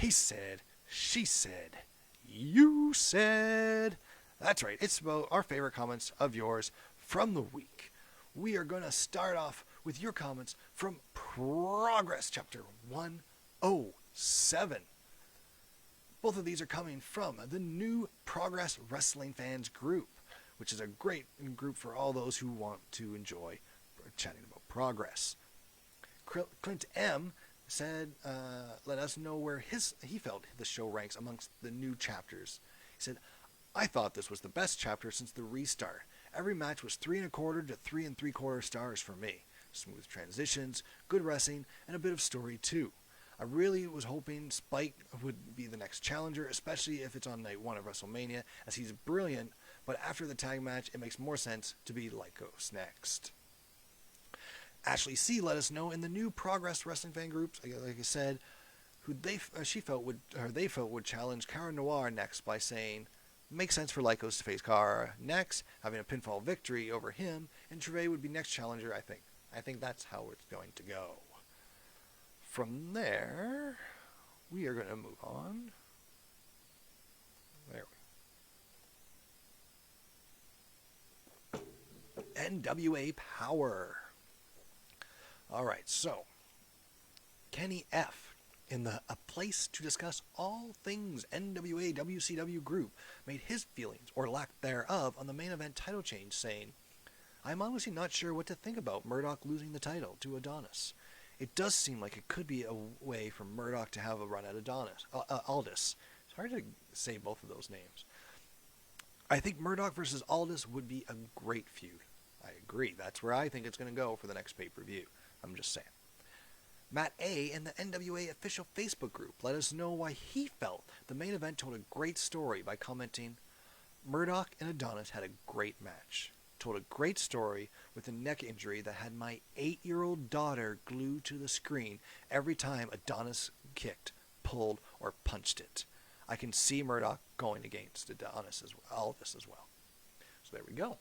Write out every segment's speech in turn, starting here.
He said, she said, you said. That's right, it's about our favorite comments of yours from the week. We are going to start off with your comments from Progress Chapter 107. Both of these are coming from the new Progress Wrestling Fans group, which is a great group for all those who want to enjoy chatting about progress. Clint M said, let us know where he felt the show ranks amongst the new chapters. He said, I thought this was the best chapter since the restart. Every match was 3 1/4 to 3 3/4 stars for me. Smooth transitions, good wrestling, and a bit of story too. I really was hoping Spike would be the next challenger, especially if it's on night 1 of WrestleMania, as he's brilliant, but after the tag match, it makes more sense to be Lycos next. Ashley C. let us know in the new Progress Wrestling Fan groups, like I said, who they felt would challenge Cara Noir next by saying, makes sense for Lycos to face Cara next, having a pinfall victory over him, and Trevay would be next challenger, I think. I think that's how it's going to go. From there, we are going to move on. There we go. NWA Power. Alright, so Kenny F. in the A Place to Discuss All Things NWA WCW group made his feelings, or lack thereof, on the main event title change, saying, I'm honestly not sure what to think about Murdoch losing the title to Adonis. It does seem like it could be a way for Murdoch to have a run at Aldis. It's hard to say both of those names. I think Murdoch versus Aldis would be a great feud. I agree. That's where I think it's going to go for the next pay-per-view. I'm just saying. Matt A. in the NWA official Facebook group let us know why he felt the main event told a great story by commenting, Murdoch and Adonis had a great match. Told a great story with a neck injury that had my 8-year-old daughter glued to the screen every time Adonis kicked, pulled, or punched it. I can see Murdoch going against Aldis as well. So there we go.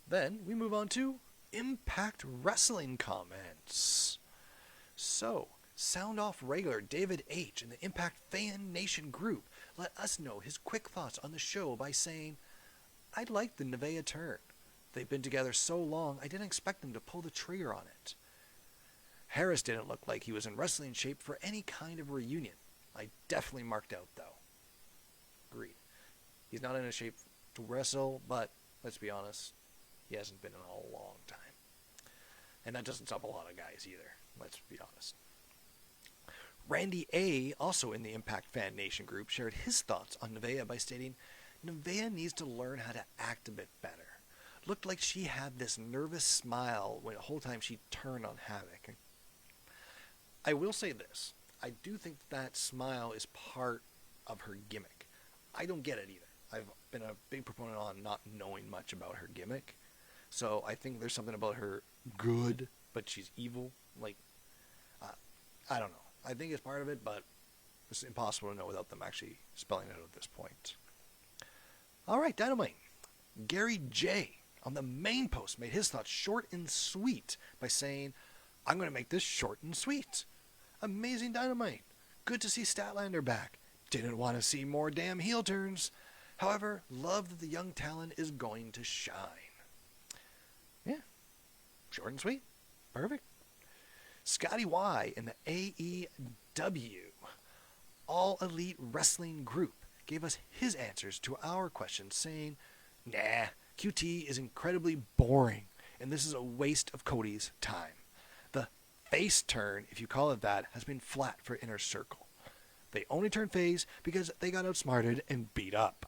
Then we move on to Impact Wrestling comments. So, Sound Off regular David H. in the Impact Fan Nation group let us know his quick thoughts on the show by saying, I like the Nevaeh turn. They've been together so long, I didn't expect them to pull the trigger on it. Harris didn't look like he was in wrestling shape for any kind of reunion. I definitely marked out, though. Agreed. He's not in a shape to wrestle, but let's be honest, he hasn't been in a long time. And that doesn't stop a lot of guys either, let's be honest. Randy A., also in the Impact Fan Nation group, shared his thoughts on Nevaeh by stating, Nevaeh needs to learn how to act a bit better. Looked like she had this nervous smile when the whole time she turned on Havoc. I will say this. I do think that smile is part of her gimmick. I don't get it either. I've been a big proponent on not knowing much about her gimmick. So I think there's something about her good, but she's evil. I don't know. I think it's part of it, but it's impossible to know without them actually spelling it out at this point. Alright, Dynamite. Gary J. on the main post made his thoughts short and sweet by saying, I'm going to make this short and sweet. Amazing Dynamite. Good to see Statlander back. Didn't want to see more damn heel turns. However, love that the young talent is going to shine. Yeah. Short and sweet. Perfect. Scotty Y in the AEW All Elite Wrestling group gave us his answers to our questions, saying, nah, QT is incredibly boring, and this is a waste of Cody's time. The face turn, if you call it that, has been flat for Inner Circle. They only turned face because they got outsmarted and beat up.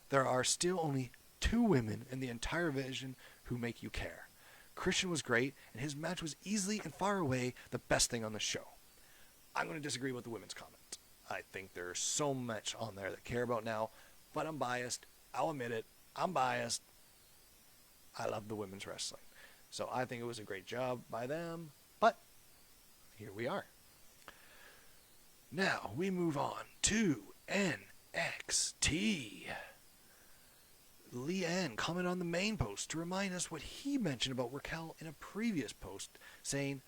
There are still only 2 women in the entire division who make you care. Christian was great, and his match was easily and far away the best thing on the show. I'm going to disagree with the women's comment. I think there's so much on there that I care about now, but I'm biased. I'll admit it. I'm biased. I love the women's wrestling. So I think it was a great job by them, but here we are. Now we move on to NXT. Leanne commented on the main post to remind us what he mentioned about Raquel in a previous post, saying,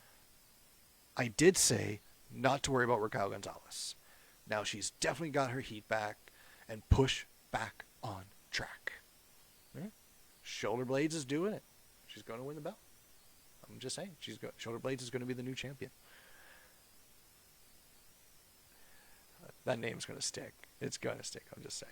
I did say not to worry about Raquel Gonzalez. Now she's definitely got her heat back and push back on track. Yeah. Shoulder Blades is doing it. She's going to win the belt. I'm just saying. Shoulder Blades is going to be the new champion. That name's going to stick. It's going to stick. I'm just saying.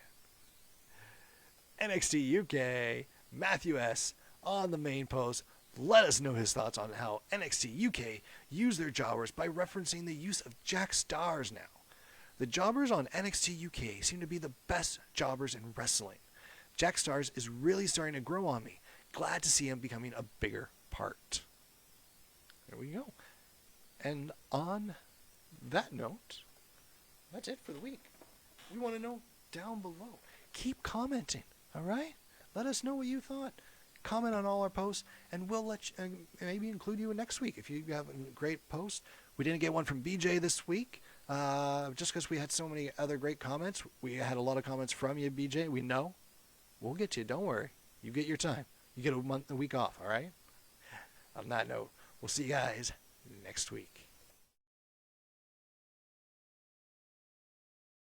NXT UK, Matthew S. on the main post. Let us know his thoughts on how NXT UK use their jobbers by referencing the use of Jack Stars now. The jobbers on NXT UK seem to be the best jobbers in wrestling. Jack Stars is really starting to grow on me. Glad to see him becoming a bigger part. There we go. And on that note, that's it for the week. We want to know down below. Keep commenting, all right? Let us know what you thought. Comment on all our posts, and we'll let you, maybe include you in next week if you have a great post. We didn't get one from BJ this week, just because we had so many other great comments. We had a lot of comments from you, BJ. We know. We'll get to you. Don't worry. You get your time. You get a week off, all right? On that note, we'll see you guys next week.